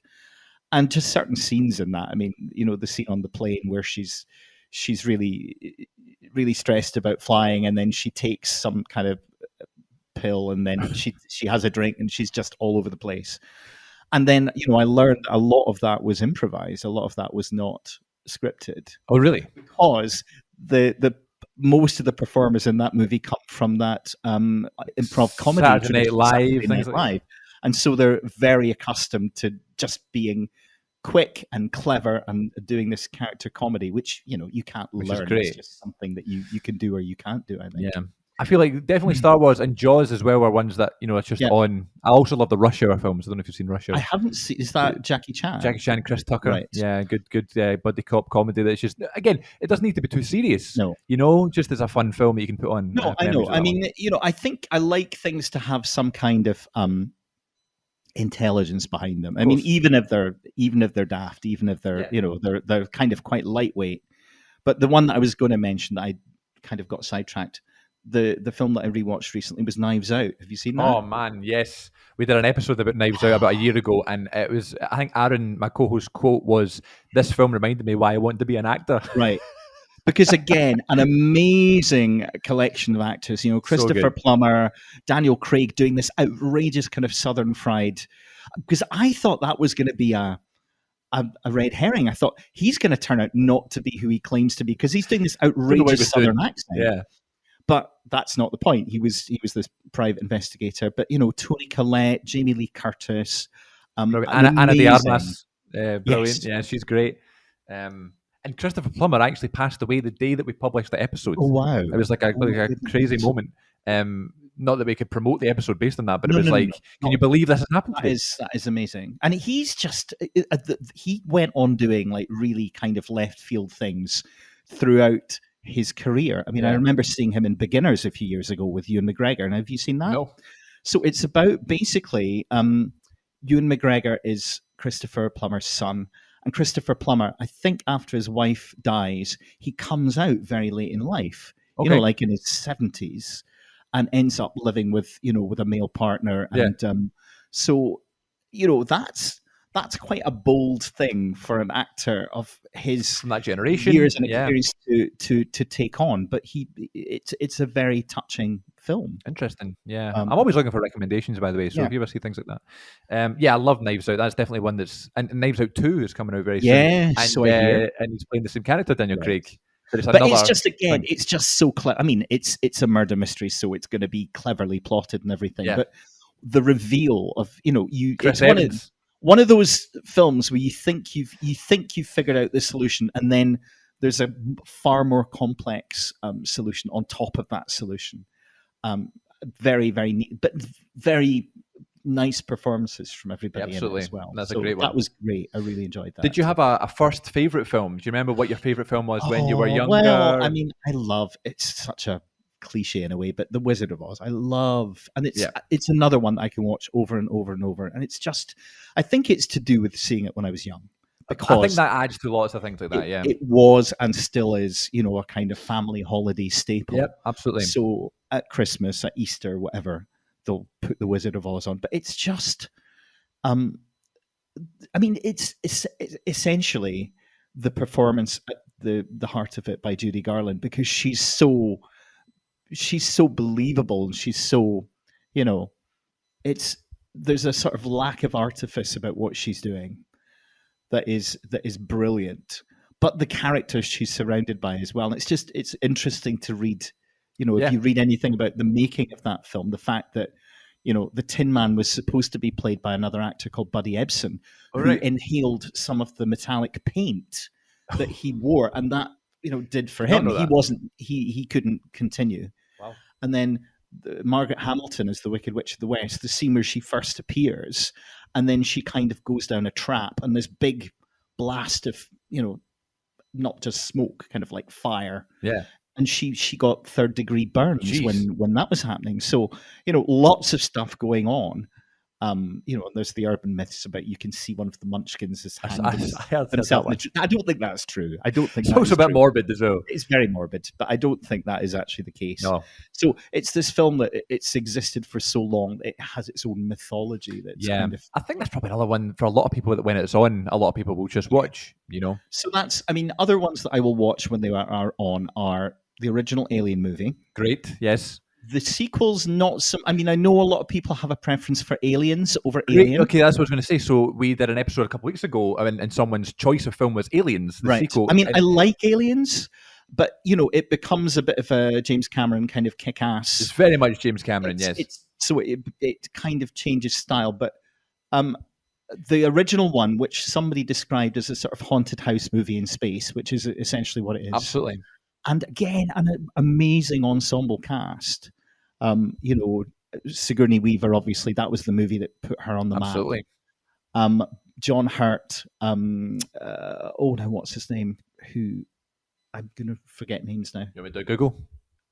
and just certain scenes in that. I mean, the scene on the plane where she's really, really stressed about flying, and then she takes some kind of pill, and then she has a drink, and she's just all over the place. And then, I learned a lot of that was improvised. A lot of that was not scripted. Oh, really? Because the most of the performers in that movie come from that improv comedy. Saturday Night Live. And so they're very accustomed to just being quick and clever and doing this character comedy, which, you can't learn. It's just something that you can do or you can't do, I think. Yeah. I feel like definitely Star Wars and Jaws as well are ones that, it's just on. I also love the Rush Hour films. I don't know if you've seen Rush Hour. I haven't seen. Is that Jackie Chan? Jackie Chan and Chris Tucker. Right. Yeah, good buddy cop comedy that's just, again, it doesn't need to be too serious. No. Just as a fun film that you can put on. No, I know. I mean, I think I like things to have some kind of intelligence behind them. I mean, even if they're daft, even if they're, they're kind of quite lightweight. But the one that I was going to mention that I kind of got sidetracked, the film that I rewatched recently was Knives Out. Have you seen that? Oh man, yes. We did an episode about Knives Out about a year ago, and it was, I think Aaron, my co-host's quote was, "This film reminded me why I wanted to be an actor." Right. Because again, an amazing collection of actors, Christopher Plummer, Daniel Craig doing this outrageous kind of Southern fried. Because I thought that was going to be a red herring. I thought he's going to turn out not to be who he claims to be because he's doing this outrageous Southern accent. Yeah. But that's not the point. He was this private investigator. But, Toni Collette, Jamie Lee Curtis. Anna de Armas. Brilliant. Yes. Yeah, she's great. And Christopher Plummer actually passed away the day that we published the episode. Oh, wow. It was like a crazy moment. Not that we could promote the episode based on that, but can you believe this has happened to me? That is amazing. And he's just, he went on doing like really kind of left field things throughout his career. I mean, I remember seeing him in Beginners a few years ago with Ewan McGregor. And have you seen that? No. So it's about basically Ewan McGregor is Christopher Plummer's son. And Christopher Plummer, I think after his wife dies, he comes out very late in life, Okay. like in his 70s, and ends up living with a male partner. And so, that's quite a bold thing for an actor of his From that generation, years and experience to take on. But it's a very touching film. Interesting. Yeah. I'm always looking for recommendations, by the way. So if you ever see things like that. I love Knives Out. That's definitely one and Knives Out 2 is coming out very soon. Yeah, so I hear. And he's playing the same character, Daniel Craig. But it's just, again, it's just so clever. I mean, it's a murder mystery, so it's going to be cleverly plotted and everything. Yeah. But the reveal of, it's one of those films where you think you've figured out the solution, and then there's a far more complex solution on top of that solution. Very, very neat, but very nice performances from everybody in it as well. That's a great one. That was great. I really enjoyed that. Did you have a first favourite film? Do you remember what your favourite film was when you were younger? Well, I mean, it's such a cliche in a way, but The Wizard of Oz I love, and it's another one that I can watch over and over and over, and it's just, I think it's to do with seeing it when I was young. Because I think that adds to lots of things like that. It was and still is, a kind of family holiday staple. Yep, absolutely. So at Christmas, at Easter, whatever, they'll put The Wizard of Oz on. But it's just, I mean, it's essentially the performance at the heart of it by Judy Garland, because she's so believable, and she's so, there's a sort of lack of artifice about what she's doing that is brilliant, but the characters she's surrounded by as well. And it's interesting to read, if you read anything about the making of that film, the fact that, the Tin Man was supposed to be played by another actor called Buddy Ebsen, who inhaled some of the metallic paint that he wore, and that, did for him. He couldn't continue. Wow. And then Margaret Hamilton as the Wicked Witch of the West, the scene where she first appears, and then she kind of goes down a trap, and this big blast of, not just smoke, kind of like fire. Yeah. And she got third-degree burns when that was happening. So, lots of stuff going on. There's the urban myths about you can see one of the Munchkins as himself. I don't think that's true. I don't think it's also a bit morbid as well. It's very morbid, but I don't think that is actually the case. No. So it's this film that it's existed for so long. It has its own mythology. I think that's probably another one for a lot of people that when it's on, a lot of people will just watch. So that's, other ones that I will watch when they are on are the original Alien movie. Great. Yes. The sequels, not some. I know a lot of people have a preference for Aliens over Alien. Okay, that's what I was going to say. So we did an episode a couple of weeks ago, and someone's choice of film was Aliens. The sequel. I like Aliens, but it becomes a bit of a James Cameron kind of kick-ass. It's very much James Cameron, yes. It kind of changes style, but the original one, which somebody described as a sort of haunted house movie in space, which is essentially what it is. Absolutely. And again, an amazing ensemble cast. Sigourney Weaver, obviously, that was the movie that put her on the map. Absolutely. John Hurt. What's his name? Who I'm going to forget names now. You want me to Google?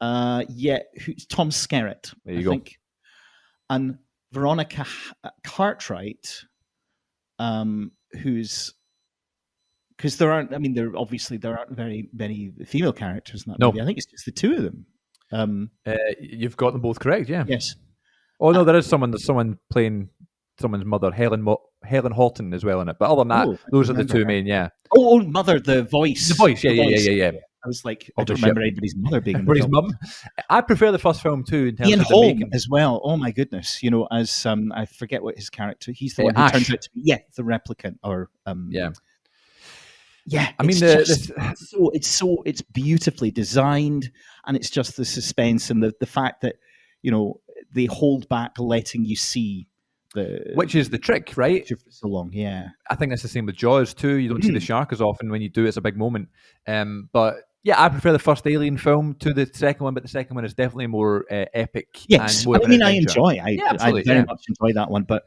Who's Tom Skerritt? There you go. Think. And Veronica Cartwright, who's. Because there aren't very many female characters in that movie. I think it's just the two of them. You've got them both correct, yeah. Yes. Oh no, there's someone playing someone's mother, Helen Halton as well in it. But other than that, those are the two main, yeah. Oh, mother, the voice. The voice, yeah. I was like, I don't remember anybody's mother being in the film. Mum. I prefer the first film too in terms Ian of the Holm making. as well. Oh my goodness, as I forget what his character. He's the one who turns out to be the replicant, or Yeah, I mean, it's beautifully designed, and it's just the suspense and the fact that they hold back letting you see which is the trick, right? For so long, yeah. I think that's the same with Jaws too. You don't see the shark as often. When you do, it's a big moment. But yeah, I prefer the first Alien film to the second one, but the second one is definitely more epic. Yes, and more I enjoy. I very much enjoy that one. But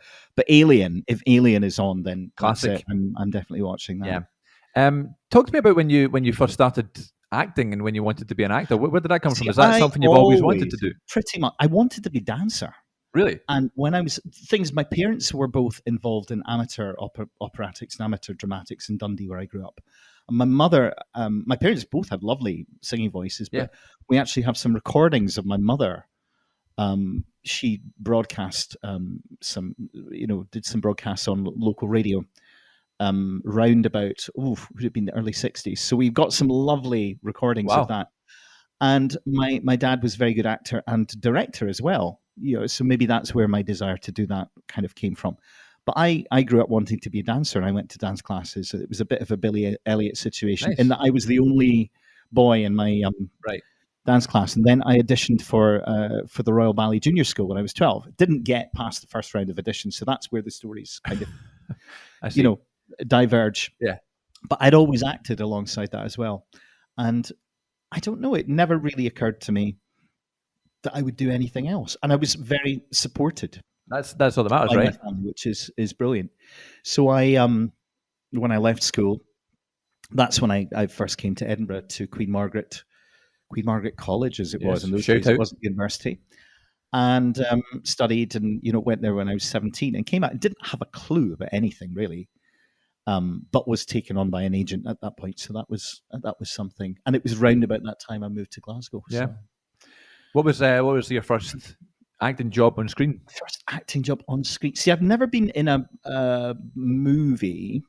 Alien, if Alien is on, then classic. I'm definitely watching that. Yeah. Talk to me about when you first started acting and when you wanted to be an actor. Where did that come from? Is that something you've always wanted to do? Pretty much. I wanted to be a dancer. Really? And when I was my parents were both involved in amateur operatics and amateur dramatics in Dundee, where I grew up. And my mother, my parents both had lovely singing voices, but we actually have some recordings of my mother. She broadcast did some broadcasts on local radio round about, would it have been the early 60s. So we've got some lovely recordings of that. And my dad was a very good actor and director as well. So maybe that's where my desire to do that kind of came from. But I grew up wanting to be a dancer, and I went to dance classes. It was a bit of a Billy Elliot situation in that I was the only boy in my dance class. And then I auditioned for the Royal Ballet Junior School when I was 12. Didn't get past the first round of auditions, so that's where the stories kind of, diverge. Yeah. But I'd always acted alongside that as well. And I don't know, it never really occurred to me that I would do anything else. And I was very supported. That's all that matters, right? My family, which is brilliant. So I, when I left school, that's when I first came to Edinburgh to Queen Margaret College, as it was in those days. It wasn't university. And studied and, went there when I was 17 and came out and didn't have a clue about anything really. But was taken on by an agent at that point. So that was something. And it was round about that time I moved to Glasgow. Yeah. So. What was your first acting job on screen? First acting job on screen. See, I've never been in a movie.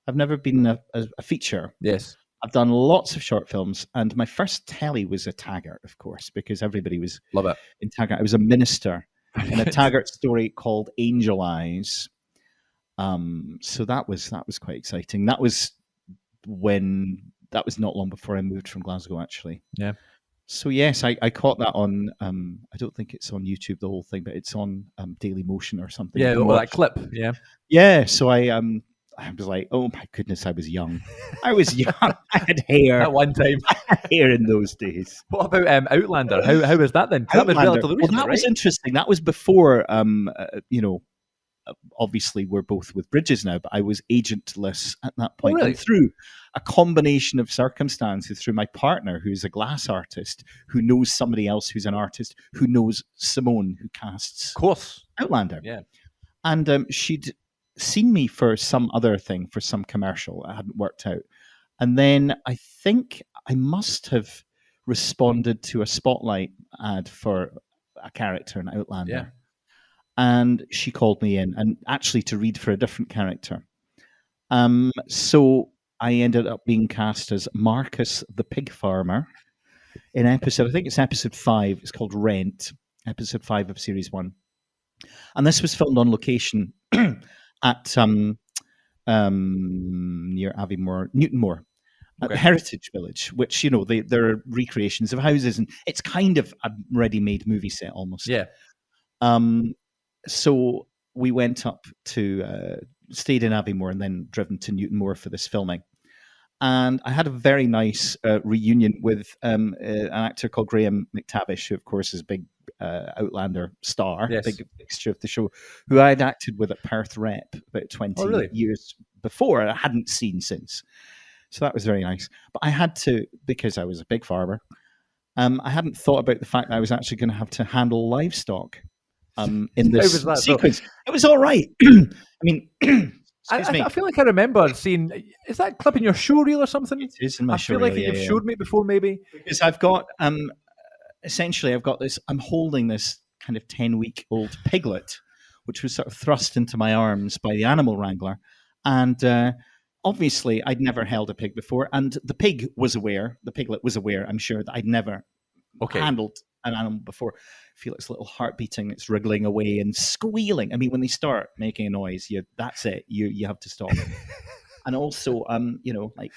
I've never been in a feature. Yes. I've done lots of short films, and my first telly was a Taggart, of course, because everybody was in Taggart. I was a minister in a Taggart story called Angel Eyes. So that was quite exciting. That was not long before I moved from Glasgow, actually. Yeah. So yes, I caught that on. I don't think it's on YouTube, the whole thing, but it's on Daily Motion or something. Yeah, that clip. Yeah. Yeah. So I was like, oh my goodness, I was young. I had hair at one time. I had hair in those days. What about Outlander? How was that then? That was relatively recent, that was interesting. That was before. Obviously we're both with Bridges now, but I was agentless at that point. Really? And through a combination of circumstances, through my partner, who's a glass artist, who knows somebody else who's an artist, who knows Simone, who casts Outlander. Yeah. And she'd seen me for some other thing, for some commercial. It hadn't worked out. And then I think I must have responded to a Spotlight ad for a character in Outlander. Yeah. And she called me in, and actually to read for a different character. So I ended up being cast as Marcus the pig farmer in I think it's episode 5. It's called Rent, episode 5 of series 1. And this was filmed on location at near Aviemore, Newtonmore, at the Heritage Village, which, there are recreations of houses, and it's kind of a ready-made movie set almost. Yeah. So we went up to, stayed in Aviemore and then driven to Newtonmore for this filming. And I had a very nice reunion with an actor called Graham McTavish, who, of course, is a big Outlander star, big fixture of the show, who I'd acted with at Perth Rep about 20 years before, and I hadn't seen since. So that was very nice. But I had to, because I was a pig farmer, I hadn't thought about the fact that I was actually going to have to handle livestock. In this sequence. It was all right. I mean, I feel like I remember seeing, is that clip in your showreel or something? It is in my showreel. I feel like you've showed me before, maybe. Because I've got, essentially, I've got this, I'm holding this kind of 10-week-old piglet, which was sort of thrust into my arms by the animal wrangler. And obviously, I'd never held a pig before. And the piglet was aware, I'm sure, that I'd never handled an animal before. Feel its little heart beating, it's wriggling away and squealing. I mean, when they start making a noise, that's it. You have to stop. And also, like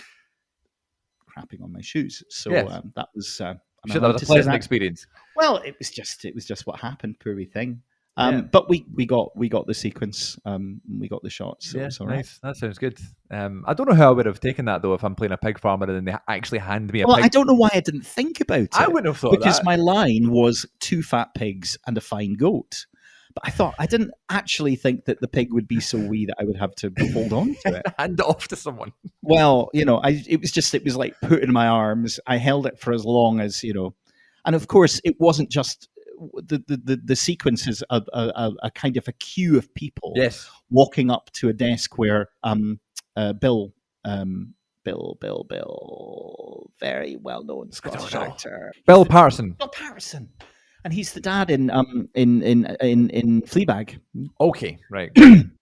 crapping on my shoes. So that was. I'm sure that was a pleasant experience. Well, it was just what happened. Poor wee thing. But we got the sequence, we got the shots. So it's all right. Nice. That sounds good. I don't know how I would have taken that though if I'm playing a pig farmer and they actually hand me a pig. I don't know why I didn't think about it. I wouldn't have thought because that. My line was 2 fat pigs and a fine goat. But I didn't actually think that the pig would be so wee that I would have to hold on to it. Hand it off to someone. Well, it was like put in my arms. I held it for as long as, and of course it wasn't just the sequence is a kind of a queue of people Yes. walking up to a desk where Bill, very well known Scottish actor, Bill Patterson. And he's the dad in Fleabag. Okay, right.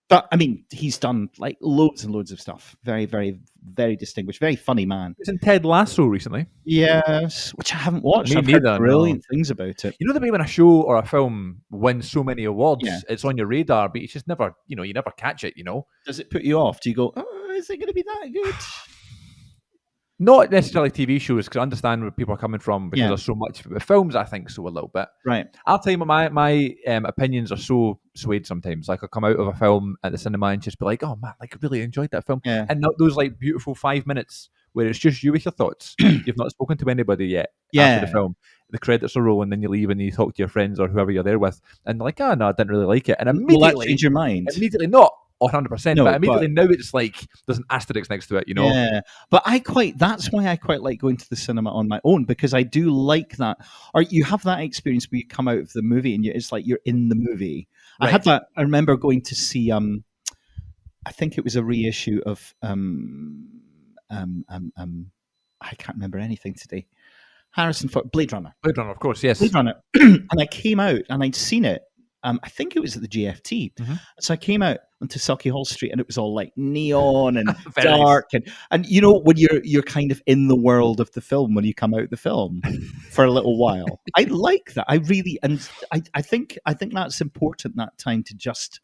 But I mean, he's done like loads and loads of stuff. Very, very, very distinguished. Very funny man. He's in Ted Lasso recently. Yes, which I haven't watched. Me I've neither, heard brilliant things about it. You know the way when a show or a film wins so many awards, Yeah. it's on your radar, but you just never, you never catch it. Does it put you off? Do you go, oh, is it going to be that good? Not necessarily TV shows, because I understand where people are coming from, because there's so much. But films, I think so a little bit. Right. I'll tell you, my opinions are so swayed sometimes. Like I'll come out of a film at the cinema and just be like, "Oh man, like I really enjoyed that film." Yeah. And those like beautiful 5 minutes where it's just you with your thoughts. You've not spoken to anybody yet after the film. The credits are rolling, then you leave and you talk to your friends or whoever you're there with, and they're like, "Oh no, I didn't really like it." And immediately, will that change your mind? Immediately, not 100%, No, but immediately now it's like there's an asterisk next to it, Yeah, but that's why I quite like going to the cinema on my own, because I do like that. Or you have that experience where you come out of the movie and it's like you're in the movie. Right. I had that. I remember going to see. I think it was a reissue of. I can't remember anything today. Harrison Ford, Blade Runner. Blade Runner, of course, yes. Blade Runner, and I came out and I'd seen it. I think it was at the GFT. Mm-hmm. So I came out onto Sauchiehall Street and it was all like neon and dark. And when you're kind of in the world of the film when you come out the film for a little while. I like that. I really, and I think that's important, that time to just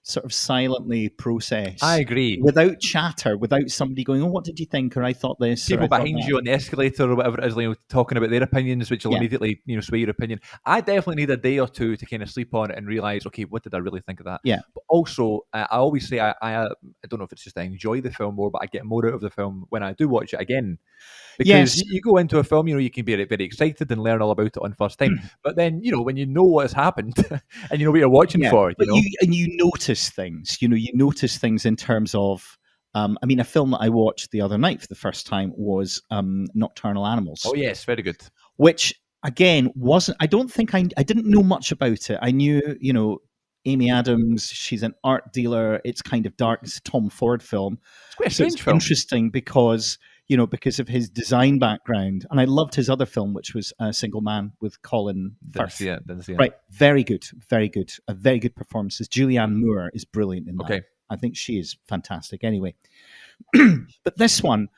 sort of silently process. I agree. Without chatter, without somebody going, "Oh, what did you think?" or "I thought this." People behind you on the escalator or whatever it is, talking about their opinions, which will immediately, sway your opinion. I definitely need a day or two to kind of sleep on it and realize, okay, what did I really think of that? Yeah. But also, I always say I don't know if it's just I enjoy the film more, but I get more out of the film when I do watch it again. Because you go into a film, you can be very excited and learn all about it on first time. But then, when you know what has happened and you know what you're watching for, you notice things. You notice things in terms of. A film that I watched the other night for the first time was Nocturnal Animals. Oh yes, very good. Which again wasn't. I don't think I didn't know much about it. I knew, Amy Adams. She's an art dealer. It's kind of dark. It's a Tom Ford film. It's quite a strange film. Interesting because of his design background. And I loved his other film, which was Single Man with Colin Firth. Didn't see it. Right. Very good. Very good. A very good performance. Julianne Moore is brilliant in that. Okay. I think she is fantastic anyway. But this one,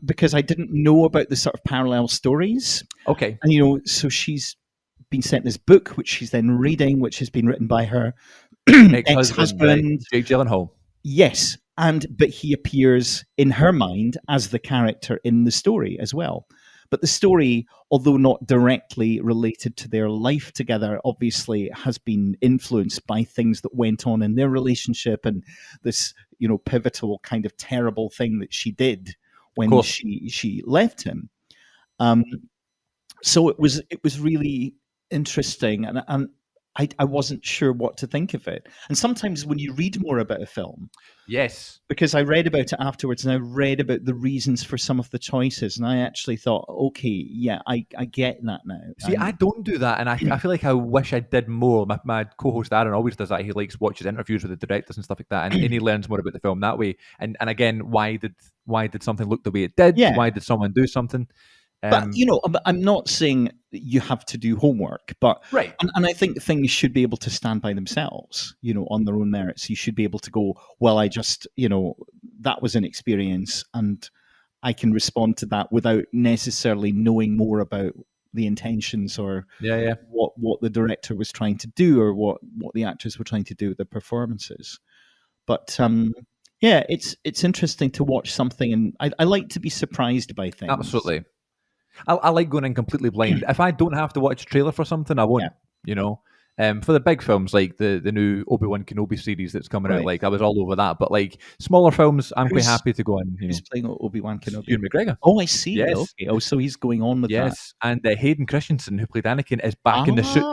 because I didn't know about the sort of parallel stories. Okay. And, so she's been sent this book, which she's then reading, which has been written by her ex-husband. Jake Gyllenhaal. Yes. But he appears in her mind as the character in the story as well. But the story, although not directly related to their life together, obviously has been influenced by things that went on in their relationship and this, pivotal kind of terrible thing that she did when she left him. So it was really interesting, and I wasn't sure what to think of it. And sometimes when you read more about a film, yes, because I read about it afterwards, and I read about the reasons for some of the choices, and I actually thought, okay, yeah, I get that now. See, I don't do that, and I feel like I wish I did more. My co-host Aaron always does that. He watches interviews with the directors and stuff like that, and he learns more about the film that way. And again, why did something look the way it did? Yeah. Why did someone do something? But I'm not saying you have to do homework, but right. And I think things should be able to stand by themselves, on their own merits. You should be able to go, well, I just, that was an experience, and I can respond to that without necessarily knowing more about the intentions or what the director was trying to do or what the actors were trying to do with their performances. But it's interesting to watch something, and I like to be surprised by things. Absolutely. I like going in completely blind. If I don't have to watch a trailer for something, I won't. For the big films like the new Obi-Wan Kenobi series that's coming out, like I was all over that. But like smaller films, I'm quite happy to go in. Who's playing Obi-Wan Kenobi? Ewan McGregor. Oh, I see. Yes. Okay. Oh, so he's going on with that. Yes, and Hayden Christensen, who played Anakin, is back in the suit.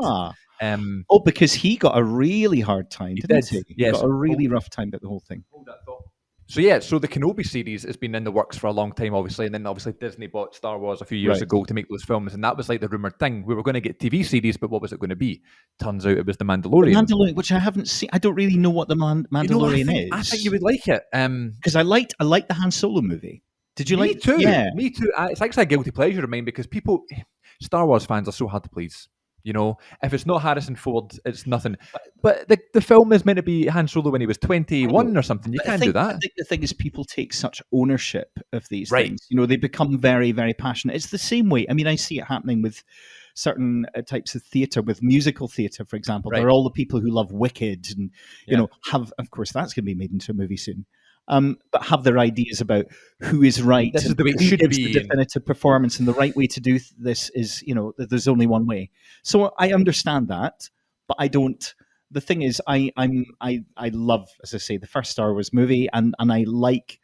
Because he got a really hard time, didn't he? Yes. Got a really rough time about the whole thing. Hold that thought. So yeah, so the Kenobi series has been in the works for a long time, obviously, and then obviously Disney bought Star Wars a few years ago to make those films, and that was like the rumored thing. We were going to get TV series, but what was it going to be? Turns out it was the Mandalorian. The Mandalorian, which I haven't seen. I don't really know what the Mandalorian is. I think you would like it because I liked the Han Solo movie. Did you like? Me too. Yeah, me too. It's actually a guilty pleasure of mine because Star Wars fans are so hard to please. You know, if it's not Harrison Ford, it's nothing. But the film is meant to be Han Solo when he was 21 or something. You can't do that. I think the thing is, people take such ownership of these things. You know, they become very, very passionate. It's the same way. I mean, I see it happening with certain types of theatre, with musical theatre, for example. There are all the people who love Wicked and, you know, of course, that's going to be made into a movie soon. But have their ideas about who is right. This is the way it should be. The definitive performance, and the right way to do this is, you know, there's only one way. So I understand that, but I don't. The thing is, I love, as I say, the first Star Wars movie, and I like.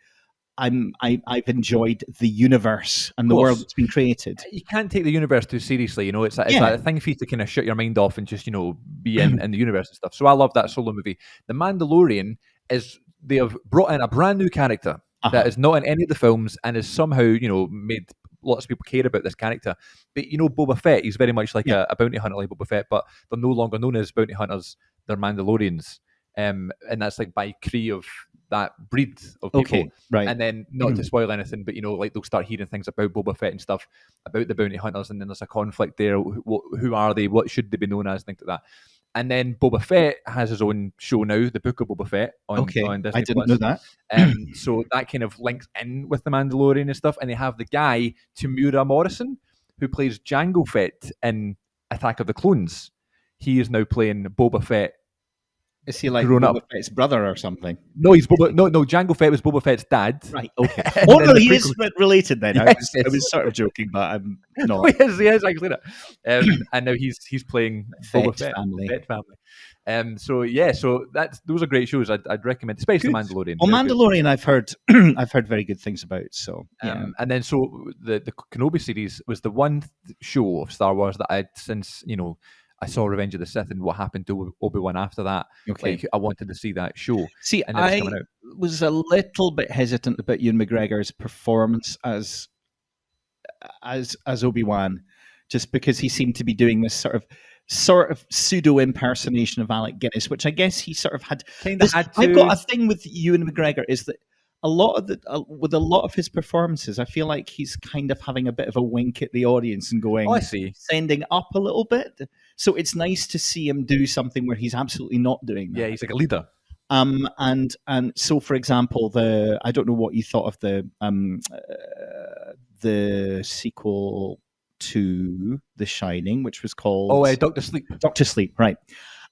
I've enjoyed the universe and the world that's been created. You can't take the universe too seriously, you know. It's a thing for you to kind of shut your mind off and just, you know, be in the universe and stuff. So I love that Solo movie. The Mandalorian is. They have brought in a brand new character that is not in any of the films and is somehow, you know, made lots of people care about this character. But, you know, Boba Fett, he's very much like a bounty hunter like Boba Fett, but they're no longer known as bounty hunters. They're Mandalorians. And that's like by Kree of that breed of people. Okay, right. And then, not to spoil anything, but, you know, like they'll start hearing things about Boba Fett and stuff, about the bounty hunters, and then there's a conflict there. Who are they? What should they be known as? Things like that. And then Boba Fett has his own show now, The Book of Boba Fett on Disney+. I didn't know that. So that kind of links in with The Mandalorian and stuff. And they have the guy, Tamura Morrison, who plays Jango Fett in Attack of the Clones. He is now playing Boba Fett. Is he like Boba Fett's brother or something? No, he's Jango Fett was Boba Fett's dad. Right, okay. Oh, no, he is related then. Yes, I was sort of joking, but I'm not. He is actually that. And now he's playing Boba Fett family. Fett family. So those are great shows. I'd recommend, especially The Mandalorian. Well, Mandalorian, I've heard very good things about. So, yeah. And then the Kenobi series was the one show of Star Wars that I'd since, you know, I saw Revenge of the Sith and what happened to Obi-Wan after that. Okay. Like, I wanted to see that show. See, and I was a little bit hesitant about Ewan McGregor's performance as Obi-Wan, just because he seemed to be doing this sort of pseudo impersonation of Alec Guinness, which I guess he sort of had. I've got a thing with Ewan McGregor is that with a lot of his performances, I feel like he's kind of having a bit of a wink at the audience and going, I see, sending up a little bit. So it's nice to see him do something where he's absolutely not doing that. Yeah, he's like a leader. And so, for example, I don't know what you thought of the sequel to The Shining, which was called Dr. Sleep. Dr. Sleep, right?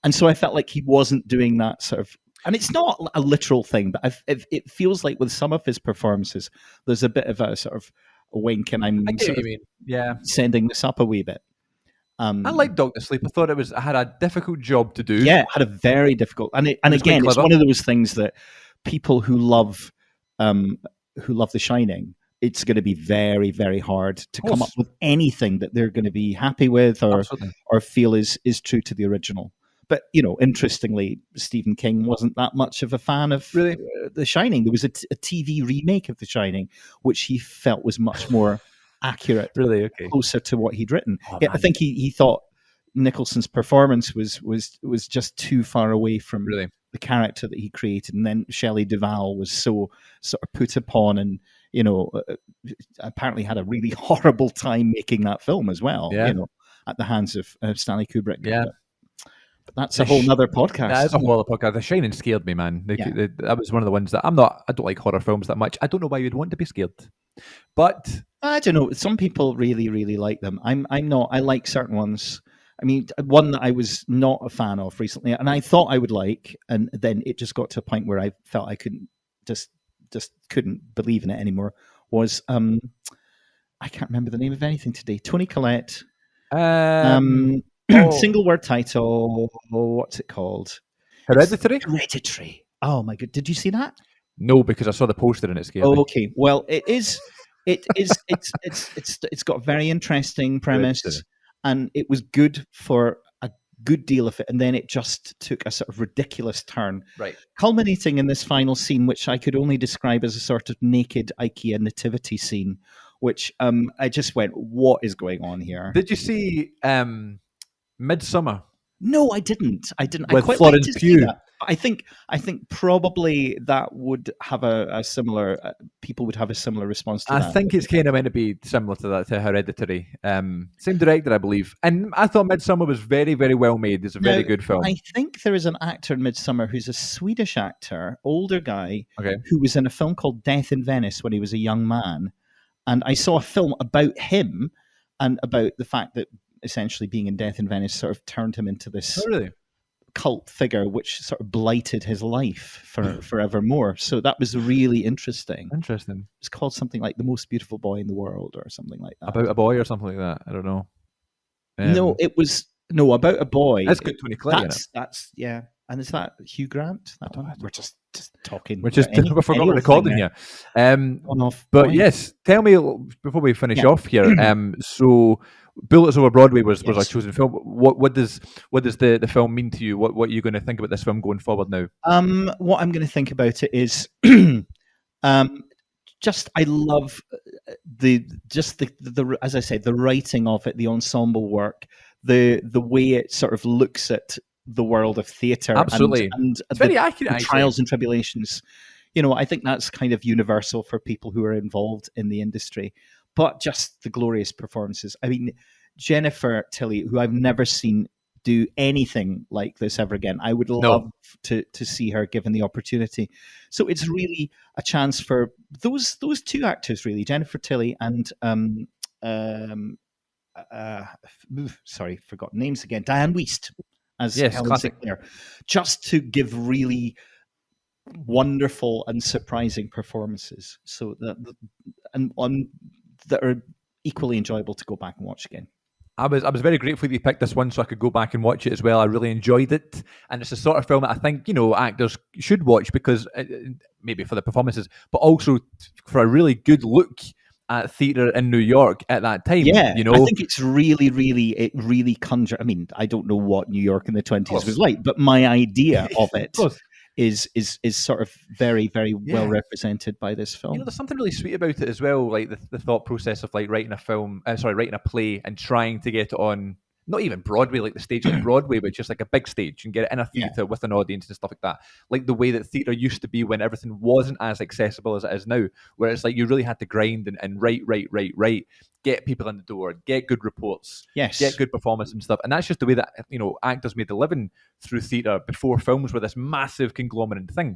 And so I felt like he wasn't doing that sort of. And it's not a literal thing, but it feels like with some of his performances, there's a bit of a sort of a wink, and I'm sort of sending this up a wee bit. I like Dr. Sleep. I thought I had a difficult job to do. Yeah, it had a very difficult, and again, it's one of those things that people who love The Shining, it's going to be very, very hard to come up with anything that they're going to be happy with or feel is true to the original. But, you know, interestingly, Stephen King wasn't that much of a fan of The Shining. There was a TV remake of The Shining, which he felt was much more accurate, closer to what he'd written. I think he thought Nicholson's performance was just too far away from the character that he created. And then Shelley Duvall was so sort of put upon and, you know, apparently had a really horrible time making that film as well, you know, at the hands of Stanley Kubrick. Yeah. But that's a whole nother podcast. That's a whole other podcast. The Shining scared me, man. That was one of the ones that I don't like horror films that much. I don't know why you'd want to be scared. But I don't know. Some people really, really like them. I'm not. I like certain ones. I mean, one that I was not a fan of recently, and I thought I would like, and then it just got to a point where I felt I couldn't just couldn't believe in it anymore. Was I can't remember the name of anything today. Toni Collette. Single word title. What's it called? Hereditary. Hereditary. Oh my god! Did you see that? No, because I saw the poster and it scared me. Okay. Well, it is. It's got a very interesting premise, and it was good for a good deal of it, and then it just took a sort of ridiculous turn, right, culminating in this final scene, which I could only describe as a sort of naked IKEA nativity scene, which I just went, what is going on here? Did you see Midsummer? No, I didn't. I didn't. With I quite Florence like to Pugh. see that. I think probably that would have a similar. People would have a similar response to that. I think it's kind of meant to be similar to that, to Hereditary. Same director, I believe. And I thought Midsummer was very, very well made. It's a very good film. I think there is an actor in Midsummer who's a Swedish actor, older guy, Okay. who was in a film called Death in Venice when he was a young man. And I saw a film about him and about the fact that essentially being in Death in Venice sort of turned him into this cult figure, which sort of blighted his life forevermore. So that was really interesting. Interesting. It's called something like The Most Beautiful Boy in the World or something like that. About a boy or something like that. I don't know. No, it was about a boy. That's good Tony Clay in it. That's yeah. And is that Hugh Grant? That one? We're just talking. We're forgot recording here. But yes, tell me before we finish off here. So, Bullets Over Broadway was our chosen film. What does the film mean to you? What are you going to think about this film going forward now? What I'm going to think about it is, just I love the as I said, the writing of it, the ensemble work, the way it sort of looks at the world of theatre. Absolutely. And it's very accurate. The trials and tribulations. I think that's kind of universal for people who are involved in the industry. But just the glorious performances. I mean, Jennifer Tilly, who I've never seen do anything like this ever again. I would love to see her given the opportunity. So it's really a chance for those two actors, really, Jennifer Tilly and sorry, forgot names again. Diane Wiest as Helen Sinclair, just to give really wonderful and surprising performances. So that are equally enjoyable to go back and watch again. I was very grateful that you picked this one so I could go back and watch it as well. I really enjoyed it, and it's the sort of film that I think actors should watch because maybe for the performances, but also for a really good look at theatre in New York at that time. Yeah, I think it's it really conjures. I mean, I don't know what New York in the 20s was like, but my idea of it is sort of very, very well represented by this film. There's something really sweet about it as well, like the thought process of like writing a play and trying to get it on, not even Broadway, like the stage like Broadway, but just like a big stage and get it in a theatre with an audience and stuff like that. Like the way that theatre used to be when everything wasn't as accessible as it is now, where it's like you really had to grind and write, get people in the door, get good reports, get good performance and stuff. And that's just the way that actors made a living through theatre before films were this massive conglomerate thing.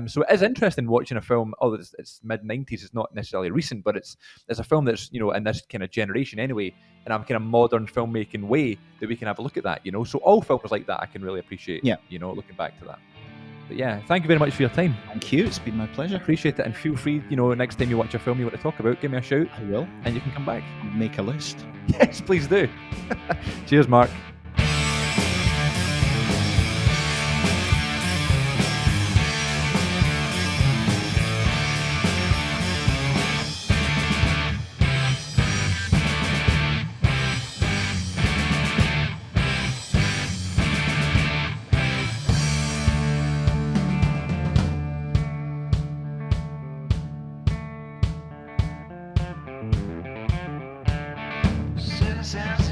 So it is interesting watching a film, although it's mid-90s, it's not necessarily recent, but it's a film that's in this kind of generation anyway, in a kind of modern filmmaking way that we can have a look at that. So all films like that I can really appreciate. Looking back to that. But yeah, thank you very much for your time. Thank you. It's been my pleasure. Appreciate it. And feel free, next time you watch a film you want to talk about, give me a shout. I will. And you can come back. Make a list. Yes, please do. Cheers, Mark. Citizens